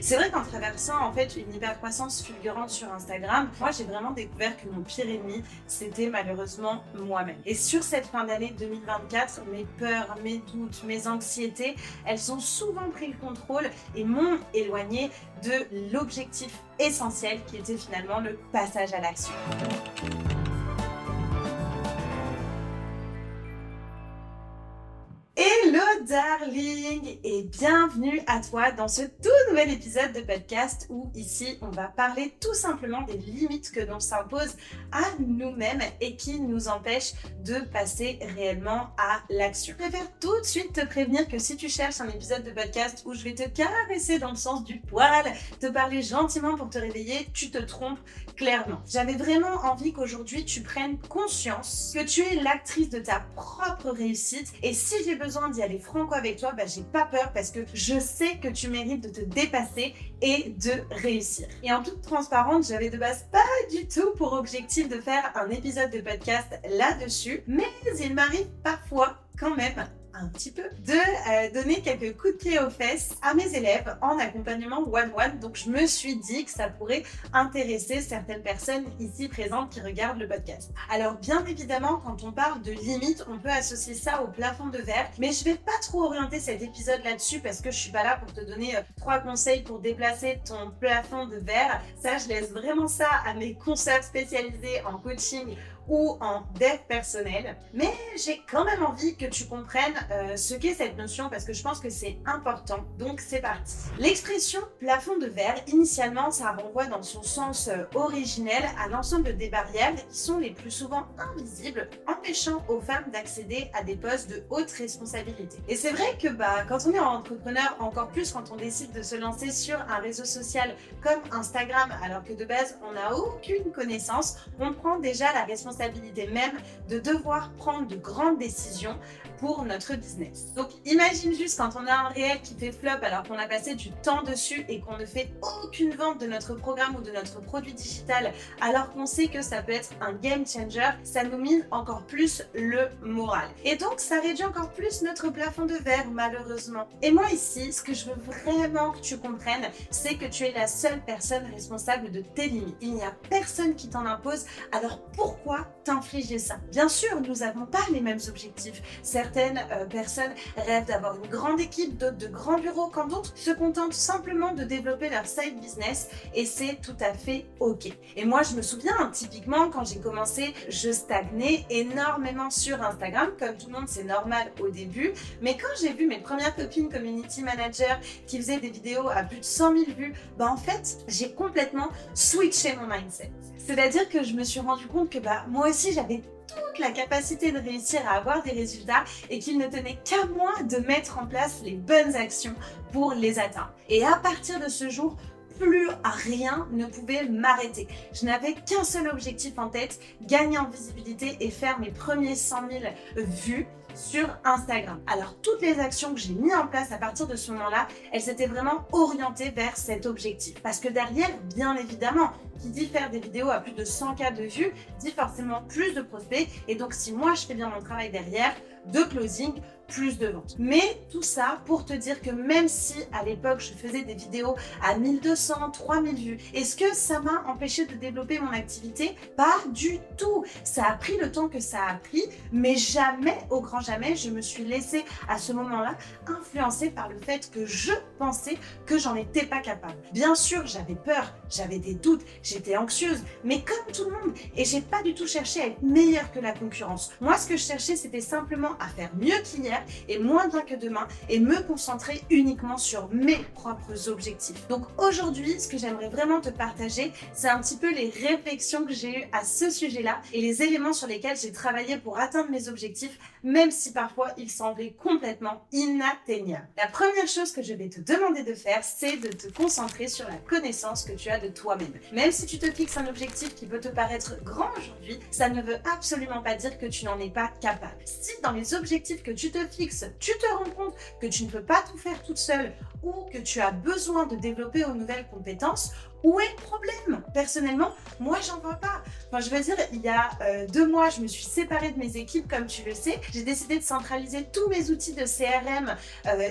C'est vrai qu'en traversant en fait une hypercroissance fulgurante sur Instagram, moi j'ai vraiment découvert que mon pire ennemi, c'était malheureusement moi-même. Et sur cette fin d'année 2024, mes peurs, mes doutes, mes anxiétés, elles ont souvent pris le contrôle et m'ont éloigné de l'objectif essentiel qui était finalement le passage à l'action. Hello darling et bienvenue à toi dans ce tout nouvel épisode de podcast où ici on va parler tout simplement des limites que l'on s'impose à nous-mêmes et qui nous empêchent de passer réellement à l'action. Je préfère tout de suite te prévenir que si tu cherches un épisode de podcast où je vais te caresser dans le sens du poil, te parler gentiment pour te réveiller, tu te trompes clairement. J'avais vraiment envie qu'aujourd'hui tu prennes conscience que tu es l'actrice de ta propre réussite et si j'ai besoin d'y aller franco avec toi, j'ai pas peur parce que je sais que tu mérites de te dépasser et de réussir. Et en toute transparence, j'avais de base pas du tout pour objectif de faire un épisode de podcast là-dessus, mais il m'arrive parfois quand même un petit peu de donner quelques coups de pied aux fesses à mes élèves en accompagnement one-one. Donc je me suis dit que ça pourrait intéresser certaines personnes ici présentes qui regardent le podcast. Alors bien évidemment, quand on parle de limites, on peut associer ça au plafond de verre, mais je vais pas trop orienter cet épisode là-dessus parce que je suis pas là pour te donner 3 conseils pour déplacer ton plafond de verre. Ça, je laisse vraiment ça à mes concepts spécialisés en coaching ou en dev personnel, mais j'ai quand même envie que tu comprennes ce qu'est cette notion parce que je pense que c'est important, donc c'est parti. L'expression plafond de verre, initialement ça renvoie dans son sens originel à l'ensemble des barrières qui sont les plus souvent invisibles, empêchant aux femmes d'accéder à des postes de haute responsabilité. Et c'est vrai que quand on est entrepreneur, encore plus quand on décide de se lancer sur un réseau social comme Instagram, alors que de base on n'a aucune connaissance, on prend déjà la responsabilité même de devoir prendre de grandes décisions pour notre business. Donc imagine juste quand on a un réel qui fait flop alors qu'on a passé du temps dessus et qu'on ne fait aucune vente de notre programme ou de notre produit digital alors qu'on sait que ça peut être un game changer, ça nous mine encore plus le moral. Et donc ça réduit encore plus notre plafond de verre malheureusement. Et moi ici, ce que je veux vraiment que tu comprennes, c'est que tu es la seule personne responsable de tes limites. Il n'y a personne qui t'en impose, alors pourquoi t'infliger ça? Bien sûr, nous n'avons pas les mêmes objectifs. Certaines personnes rêvent d'avoir une grande équipe, d'autres de grands bureaux, quand d'autres se contentent simplement de développer leur side business et c'est tout à fait ok. Et moi, je me souviens, typiquement, quand j'ai commencé, je stagnais énormément sur Instagram. Comme tout le monde, c'est normal au début. Mais quand j'ai vu mes premières copines community manager qui faisaient des vidéos à plus de 100 000 vues, en fait, j'ai complètement switché mon mindset. C'est-à-dire que je me suis rendu compte que moi aussi, j'avais toute la capacité de réussir à avoir des résultats et qu'il ne tenait qu'à moi de mettre en place les bonnes actions pour les atteindre. Et à partir de ce jour, plus rien ne pouvait m'arrêter. Je n'avais qu'un seul objectif en tête, gagner en visibilité et faire mes premiers 100 000 vues sur Instagram. Alors toutes les actions que j'ai mises en place à partir de ce moment-là, elles s'étaient vraiment orientées vers cet objectif. Parce que derrière, bien évidemment, qui dit faire des vidéos à plus de 100K de vues, dit forcément plus de prospects. Et donc si moi je fais bien mon travail derrière, de closing, plus de ventes. Mais tout ça pour te dire que même si à l'époque je faisais des vidéos à 1200, 3000 vues, est-ce que ça m'a empêché de développer mon activité? Pas du tout. Ça a pris le temps que ça a pris, mais jamais, au grand jamais, je me suis laissée à ce moment-là influencer par le fait que je pensais que j'en étais pas capable. Bien sûr, j'avais peur, j'avais des doutes, j'étais anxieuse, mais comme tout le monde, et j'ai pas du tout cherché à être meilleure que la concurrence. Moi, ce que je cherchais, c'était simplement à faire mieux qu'hier et moins bien que demain et me concentrer uniquement sur mes propres objectifs. Donc aujourd'hui, ce que j'aimerais vraiment te partager, c'est un petit peu les réflexions que j'ai eues à ce sujet-là et les éléments sur lesquels j'ai travaillé pour atteindre mes objectifs, même si parfois ils semblaient complètement inatteignables. La première chose que je vais te demander de faire, c'est de te concentrer sur la connaissance que tu as de toi-même. Même si tu te fixes un objectif qui peut te paraître grand aujourd'hui, ça ne veut absolument pas dire que tu n'en es pas capable. Si dans les objectifs que tu te fixe, tu te rends compte que tu ne peux pas tout faire toute seule ou que tu as besoin de développer de nouvelles compétences, où est le problème? Personnellement, moi, j'en vois pas. Enfin, je veux dire, il y a 2 mois, je me suis séparée de mes équipes, comme tu le sais. J'ai décidé de centraliser tous mes outils de CRM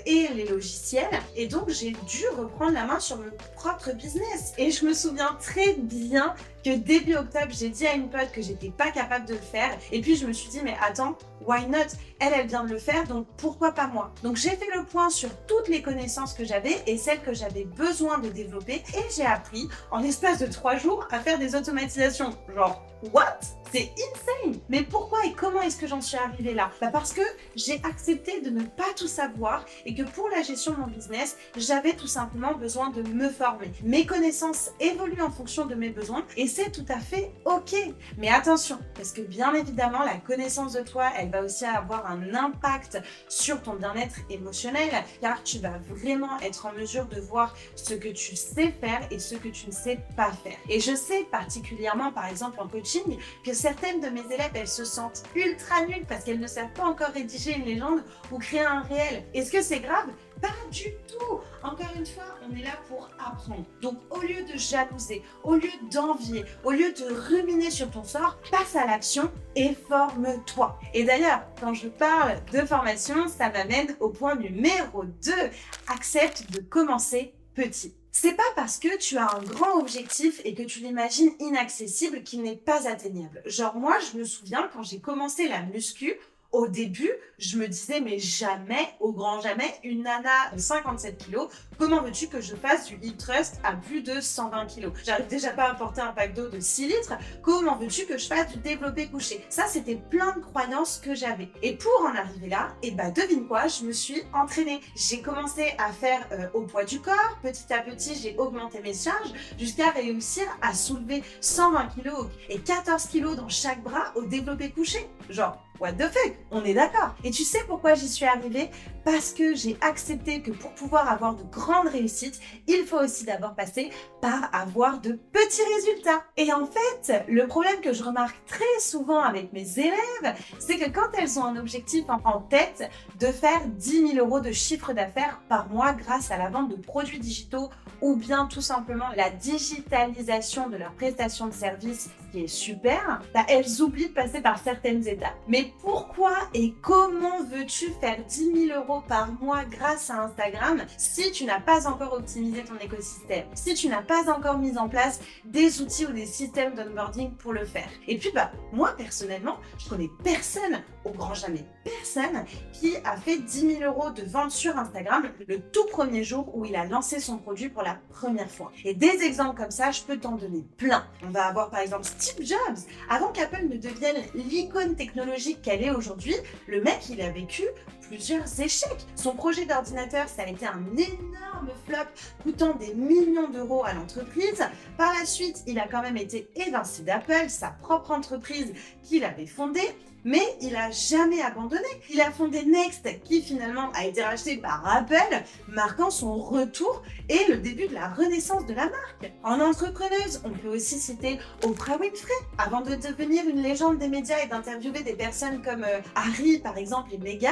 et les logiciels. Et donc, j'ai dû reprendre la main sur mon propre business. Et je me souviens très bien que début octobre, j'ai dit à une pote que j'étais pas capable de le faire. Et puis, je me suis dit, mais attends, why not? Elle vient de le faire, donc pourquoi pas moi? Donc, j'ai fait le point sur toutes les connaissances que j'avais et celles que j'avais besoin de développer. Et j'ai appris, en l'espace de 3 jours, à faire des automatisations. Genre, what? C'est insane! Mais pourquoi et comment est-ce que j'en suis arrivée là? Parce que j'ai accepté de ne pas tout savoir et que pour la gestion de mon business, j'avais tout simplement besoin de me former. Mes connaissances évoluent en fonction de mes besoins et c'est tout à fait ok. Mais attention, parce que bien évidemment, la connaissance de toi, elle va aussi avoir un impact sur ton bien-être émotionnel, car tu vas vraiment être en mesure de voir ce que tu sais faire et ce que tu ne sais pas faire. Et je sais particulièrement, par exemple en coaching, que certaines de mes élèves, elles se sentent ultra nulles parce qu'elles ne savent pas encore rédiger une légende ou créer un réel. Est-ce que c'est grave? Pas du tout! Encore une fois, on est là pour apprendre. Donc, au lieu de jalouser, au lieu d'envier, au lieu de ruminer sur ton sort, passe à l'action et forme-toi. Et d'ailleurs, quand je parle de formation, ça m'amène au point numéro 2. Accepte de commencer petit. C'est pas parce que tu as un grand objectif et que tu l'imagines inaccessible qu'il n'est pas atteignable. Genre moi, je me souviens quand j'ai commencé la muscu, au début, je me disais, mais jamais, au grand jamais, une nana de 57 kilos, comment veux-tu que je fasse du hip thrust à plus de 120 kilos? J'arrive déjà pas à porter un pack d'eau de 6 litres, comment veux-tu que je fasse du développé couché? Ça, c'était plein de croyances que j'avais. Et pour en arriver là, devine quoi, je me suis entraînée. J'ai commencé à faire au poids du corps, petit à petit, j'ai augmenté mes charges jusqu'à réussir à soulever 120 kilos et 14 kilos dans chaque bras au développé couché. Genre, what the fuck? On est d'accord. Et tu sais pourquoi j'y suis arrivée? Parce que j'ai accepté que pour pouvoir avoir de grandes réussites, il faut aussi d'abord passer par avoir de petits résultats. Et en fait, le problème que je remarque très souvent avec mes élèves, c'est que quand elles ont un objectif en tête de faire 10 000 euros de chiffre d'affaires par mois grâce à la vente de produits digitaux ou bien tout simplement la digitalisation de leurs prestations de services, qui est super, elles oublient de passer par certaines étapes. Mais pourquoi et comment veux-tu faire 10 000 euros par mois grâce à Instagram si tu n'as pas encore optimisé ton écosystème, si tu n'as pas encore mis en place des outils ou des systèmes d'onboarding pour le faire? Et puis moi personnellement, je connais personne, au grand jamais personne, qui a fait 10 000 euros de vente sur Instagram le tout premier jour où il a lancé son produit pour la première fois. Et des exemples comme ça, je peux t'en donner plein. On va avoir par exemple Steve Jobs. Avant qu'Apple ne devienne l'icône technologique qu'elle est aujourd'hui, le mec, il a vécu plusieurs échecs. Son projet d'ordinateur, ça a été un énorme flop, coûtant des millions d'euros à l'entreprise. Par la suite, il a quand même été évincé d'Apple, sa propre entreprise qu'il avait fondée. Mais il n'a jamais abandonné. Il a fondé Next, qui finalement a été racheté par Apple, marquant son retour et le début de la renaissance de la marque. En entrepreneuse, on peut aussi citer Oprah Winfrey. Avant de devenir une légende des médias et d'interviewer des personnes comme Harry, par exemple, et Meghan,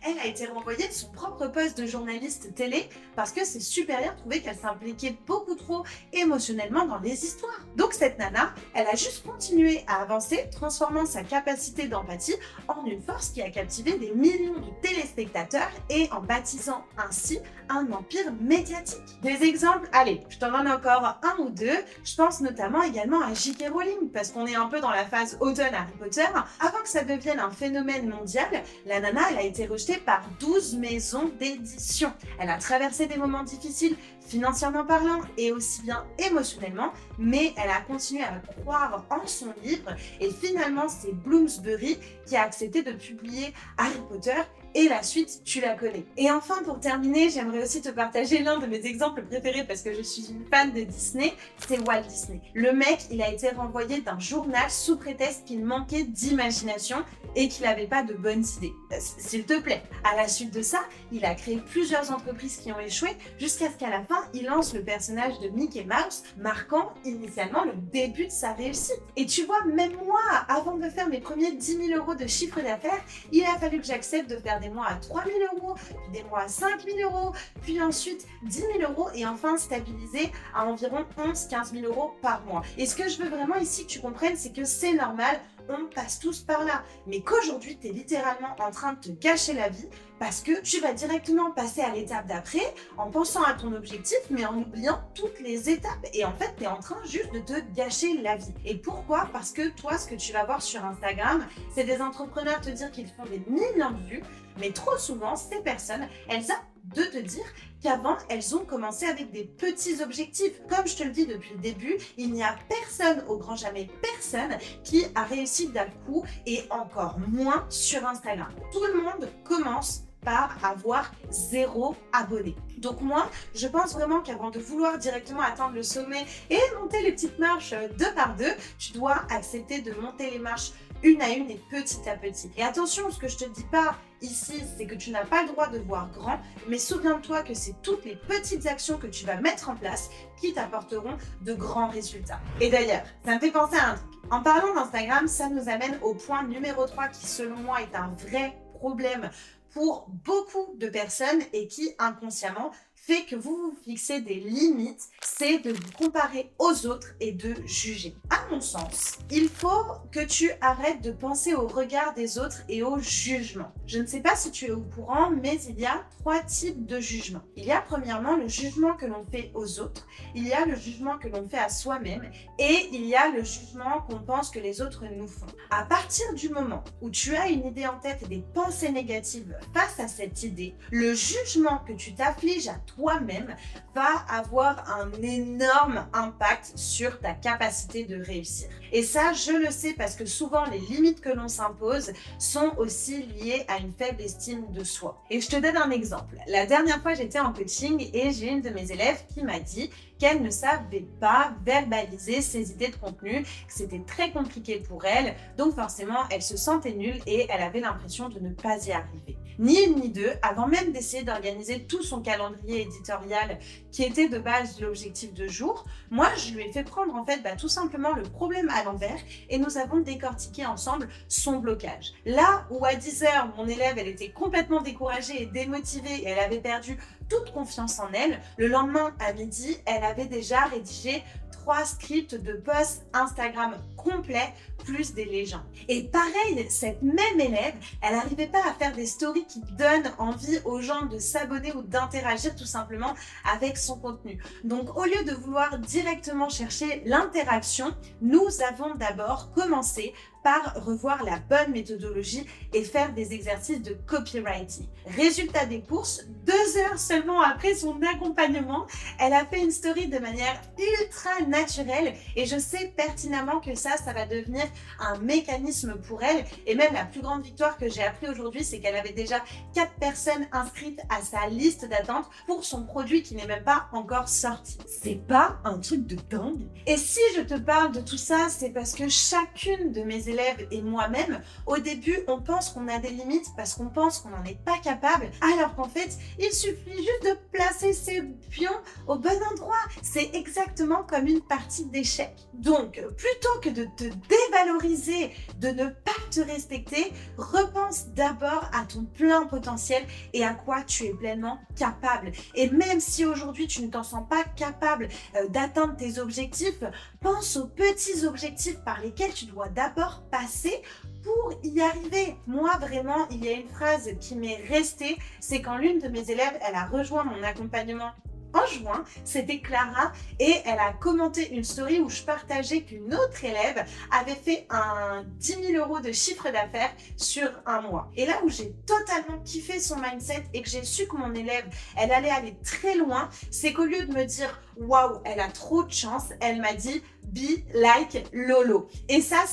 elle a été renvoyée de son propre poste de journaliste télé parce que ses supérieurs trouvaient qu'elle s'impliquait beaucoup trop émotionnellement dans les histoires. Donc cette nana, elle a juste continué à avancer, transformant sa capacité d'empathie en une force qui a captivé des millions de téléspectateurs et en baptisant ainsi un empire médiatique. Des exemples, allez, je t'en donne encore un ou deux. Je pense notamment également à J.K. Rowling, parce qu'on est un peu dans la phase automne Harry Potter. Avant que ça devienne un phénomène mondial, la nana, elle a été rejetée par 12 maisons d'édition. Elle a traversé des moments difficiles, financièrement parlant et aussi bien émotionnellement, mais elle a continué à croire en son livre et finalement c'est Bloomsbury qui a accepté de publier Harry Potter et la suite, tu la connais. Et enfin, pour terminer, j'aimerais aussi te partager l'un de mes exemples préférés parce que je suis une fan de Disney, c'est Walt Disney. Le mec, il a été renvoyé d'un journal sous prétexte qu'il manquait d'imagination et qu'il n'avait pas de bonnes idées. S'il te plaît. À la suite de ça, il a créé plusieurs entreprises qui ont échoué jusqu'à ce qu'à la fin, il lance le personnage de Mickey Mouse, marquant initialement le début de sa réussite. Et tu vois, même moi, avant de faire mes premiers 10 000 euros de chiffre d'affaires, il a fallu que j'accepte de faire des mois à 3 000 euros, puis des mois à 5 000 euros, puis ensuite 10 000 euros et enfin stabiliser à environ 11-15 000 euros par mois. Et ce que je veux vraiment ici que tu comprennes, c'est que c'est normal, on passe tous par là. Mais qu'aujourd'hui, tu es littéralement en train de te gâcher la vie parce que tu vas directement passer à l'étape d'après en pensant à ton objectif, mais en oubliant toutes les étapes. Et en fait, tu es en train juste de te gâcher la vie. Et pourquoi? Parce que toi, ce que tu vas voir sur Instagram, c'est des entrepreneurs te dire qu'ils font des millions de vues, mais trop souvent, ces personnes, elles zappent de te dire qu'avant, elles ont commencé avec des petits objectifs. Comme je te le dis depuis le début, il n'y a personne, au grand jamais personne, qui a réussi d'un coup et encore moins sur Instagram. Tout le monde commence par avoir 0 abonné. Donc moi, je pense vraiment qu'avant de vouloir directement atteindre le sommet et monter les petites marches 2 par 2, tu dois accepter de monter les marches une à une et petit à petit. Et attention, ce que je te dis pas ici, c'est que tu n'as pas le droit de voir grand, mais souviens-toi que c'est toutes les petites actions que tu vas mettre en place qui t'apporteront de grands résultats. Et d'ailleurs, ça me fait penser à un truc. En parlant d'Instagram, ça nous amène au point numéro 3 qui, selon moi, est un vrai problème pour beaucoup de personnes et qui, inconsciemment, fait que vous vous fixez des limites, c'est de vous comparer aux autres et de juger. À mon sens, il faut que tu arrêtes de penser au regard des autres et au jugement. Je ne sais pas si tu es au courant, mais il y a 3 types de jugements. Il y a premièrement le jugement que l'on fait aux autres, il y a le jugement que l'on fait à soi-même et il y a le jugement qu'on pense que les autres nous font. À partir du moment où tu as une idée en tête et des pensées négatives face à cette idée, le jugement que tu t'affliges à toi-même va avoir un énorme impact sur ta capacité de réussir. Et ça, je le sais parce que souvent, les limites que l'on s'impose sont aussi liées à une faible estime de soi. Et je te donne un exemple. La dernière fois, j'étais en coaching et j'ai une de mes élèves qui m'a dit qu'elle ne savait pas verbaliser ses idées de contenu, que c'était très compliqué pour elle, donc forcément, elle se sentait nulle et elle avait l'impression de ne pas y arriver. Ni une ni deux, avant même d'essayer d'organiser tout son calendrier éditorial qui était de base l'objectif de jour, moi je lui ai fait prendre en fait tout simplement le problème à l'envers et nous avons décortiqué ensemble son blocage. Là où à 10h, mon élève elle était complètement découragée et démotivée et elle avait perdu toute confiance en elle, le lendemain à midi, elle avait déjà rédigé 3 scripts de posts Instagram complets plus des légendes. Et pareil, cette même élève, elle n'arrivait pas à faire des stories qui donnent envie aux gens de s'abonner ou d'interagir tout simplement avec son contenu. Donc au lieu de vouloir directement chercher l'interaction, nous avons d'abord commencé par revoir la bonne méthodologie et faire des exercices de copywriting. Résultat des courses, 2 heures seulement après son accompagnement, elle a fait une story de manière ultra naturelle et je sais pertinemment que ça va devenir un mécanisme pour elle. Et même la plus grande victoire que j'ai appris aujourd'hui, c'est qu'elle avait déjà 4 personnes inscrites à sa liste d'attente pour son produit qui n'est même pas encore sorti. C'est pas un truc de dingue? Et si je te parle de tout ça, c'est parce que chacune de mes élèves et moi-même, au début, on pense qu'on a des limites parce qu'on pense qu'on n'en est pas capable, alors qu'en fait, il suffit juste de placer ses pions au bon endroit. C'est exactement comme une partie d'échec. Donc, plutôt que de te dévaloriser, de ne pas te respecter, repense d'abord à ton plein potentiel et à quoi tu es pleinement capable. Et même si aujourd'hui, tu ne t'en sens pas capable d'atteindre tes objectifs, pense aux petits objectifs par lesquels tu dois d'abord passer pour y arriver. Moi, vraiment, il y a une phrase qui m'est restée, c'est quand l'une de mes élèves, elle a rejoint mon accompagnement en juin, c'était Clara et elle a commenté une story où je partageais qu'une autre élève avait fait un 10 000 euros de chiffre d'affaires sur un mois. Et là où j'ai totalement kiffé son mindset et que j'ai su que mon élève, elle allait aller très loin, c'est qu'au lieu de me dire « Waouh, elle a trop de chance », elle m'a dit « Be like Lolo ». Et ça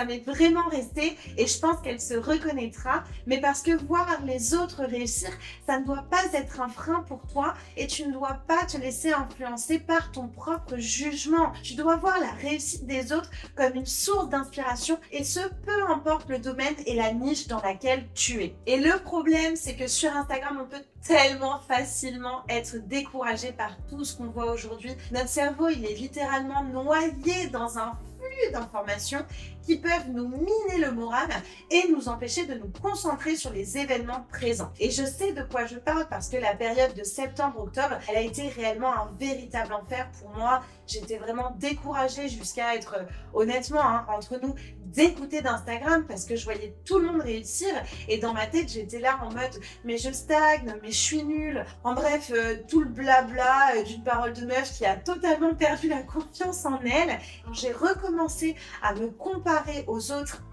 m'est vraiment resté et je pense qu'elle se reconnaîtra. Mais parce que voir les autres réussir, ça ne doit pas être un frein pour toi et tu ne dois pas te laisser influencer par ton propre jugement. Tu dois voir la réussite des autres comme une source d'inspiration et ce, peu importe le domaine et la niche dans laquelle tu es. Et le problème, c'est que sur Instagram, on peut tellement facilement être découragé par tout ce qu'on voit aujourd'hui. Notre cerveau, il est littéralement noyé dans un flux d'informations qui peuvent nous miner le moral et nous empêcher de nous concentrer sur les événements présents. Et je sais de quoi je parle parce que la période de septembre-octobre, elle a été réellement un véritable enfer pour moi. J'étais vraiment découragée jusqu'à être, honnêtement, entre nous, dégoûtée d'Instagram parce que je voyais tout le monde réussir et dans ma tête, j'étais là en mode « mais je stagne, mais je suis nulle ». En bref, tout le blabla d'une parole de meuf qui a totalement perdu la confiance en elle. Quand j'ai recommencé à me comparer aux autres,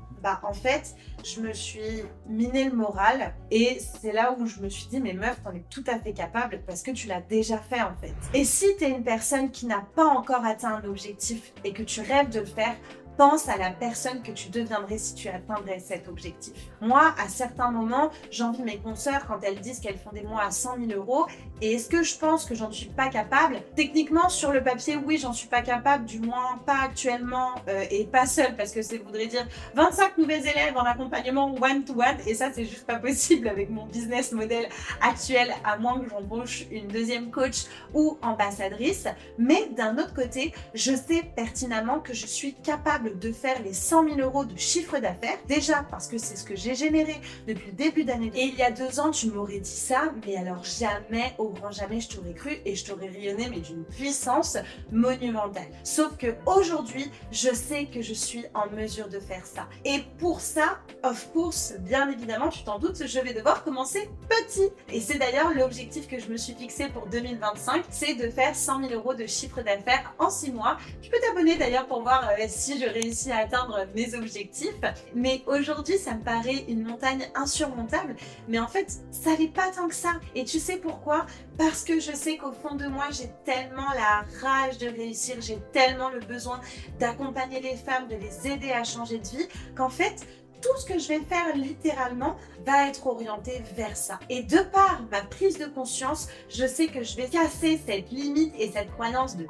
en fait, je me suis miné le moral et c'est là où je me suis dit mais meuf, t'en es tout à fait capable parce que tu l'as déjà fait en fait. Et si t'es une personne qui n'a pas encore atteint un objectif et que tu rêves de le faire, pense à la personne que tu deviendrais si tu atteindrais cet objectif. Moi, à certains moments, j'envie mes consoeurs quand elles disent qu'elles font des mois à 100 000 euros. Et est-ce que je pense que j'en suis pas capable? Techniquement, sur le papier, oui, j'en suis pas capable, du moins pas actuellement et pas seule, parce que ça voudrait dire 25 nouvelles élèves en accompagnement one-to-one. Et ça, c'est juste pas possible avec mon business model actuel, à moins que j'embauche une deuxième coach ou ambassadrice. Mais d'un autre côté, je sais pertinemment que je suis capable de faire les 100 000 euros de chiffre d'affaires. Déjà parce que c'est ce que j'ai généré depuis le début d'année. Et il y a 2 ans, tu m'aurais dit ça, mais alors jamais, au grand jamais, je t'aurais cru et je t'aurais rayonné, mais d'une puissance monumentale. Sauf que aujourd'hui, je sais que je suis en mesure de faire ça. Et pour ça, of course, bien évidemment, tu t'en doutes, je vais devoir commencer petit. Et c'est d'ailleurs l'objectif que je me suis fixé pour 2025, c'est de faire 100 000 euros de chiffre d'affaires en 6 mois. Tu peux t'abonner d'ailleurs pour voir si je réussi à atteindre mes objectifs. Mais aujourd'hui, ça me paraît une montagne insurmontable. Mais en fait, ça n'est pas tant que ça. Et tu sais pourquoi? Parce que je sais qu'au fond de moi, j'ai tellement la rage de réussir, j'ai tellement le besoin d'accompagner les femmes, de les aider à changer de vie, qu'en fait, tout ce que je vais faire littéralement va être orienté vers ça. Et de par ma prise de conscience, je sais que je vais casser cette limite et cette croyance de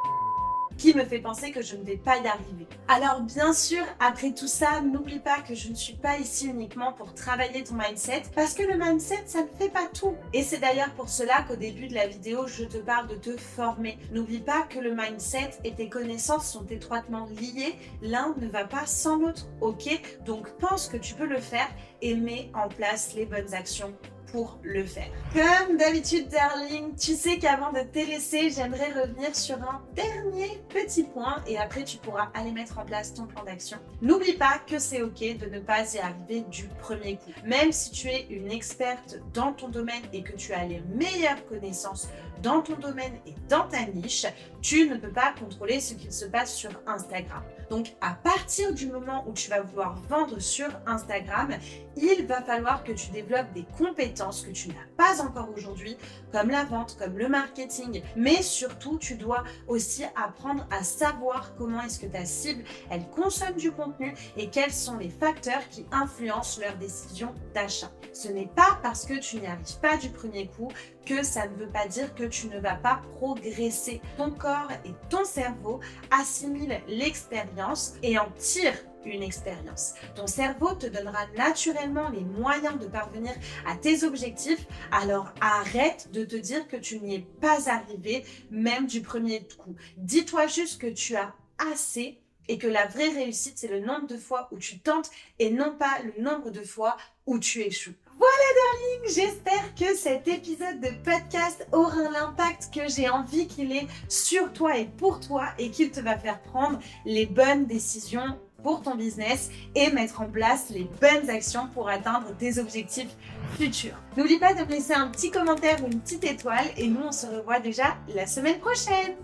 qui me fait penser que je ne vais pas y arriver. Alors bien sûr, après tout ça, n'oublie pas que je ne suis pas ici uniquement pour travailler ton mindset, parce que le mindset, ça ne fait pas tout. Et c'est d'ailleurs pour cela qu'au début de la vidéo, je te parle de te former. N'oublie pas que le mindset et tes connaissances sont étroitement liés, l'un ne va pas sans l'autre, ok? Donc pense que tu peux le faire et mets en place les bonnes actions pour le faire. Comme d'habitude, darling, tu sais qu'avant de te laisser, j'aimerais revenir sur un dernier petit point et après tu pourras aller mettre en place ton plan d'action. N'oublie pas que c'est ok de ne pas y arriver du premier coup. Même si tu es une experte dans ton domaine et que tu as les meilleures connaissances dans ton domaine et dans ta niche, tu ne peux pas contrôler ce qu'il se passe sur Instagram. Donc à partir du moment où tu vas vouloir vendre sur Instagram, il va falloir que tu développes des compétences que tu n'as pas encore aujourd'hui, comme la vente, comme le marketing, mais surtout tu dois aussi apprendre à savoir comment est-ce que ta cible, elle consomme du contenu et quels sont les facteurs qui influencent leur décision d'achat. Ce n'est pas parce que tu n'y arrives pas du premier coup que ça ne veut pas dire que tu ne vas pas progresser. Ton corps et ton cerveau assimilent l'expérience et en tirent une expérience. Ton cerveau te donnera naturellement les moyens de parvenir à tes objectifs, alors arrête de te dire que tu n'y es pas arrivé même du premier coup. Dis-toi juste que tu as assez et que la vraie réussite, c'est le nombre de fois où tu tentes et non pas le nombre de fois où tu échoues. Voilà darling, j'espère que cet épisode de podcast aura l'impact que j'ai envie qu'il ait sur toi et pour toi et qu'il te va faire prendre les bonnes décisions pour ton business et mettre en place les bonnes actions pour atteindre tes objectifs futurs. N'oublie pas de me laisser un petit commentaire ou une petite étoile et nous on se revoit déjà la semaine prochaine.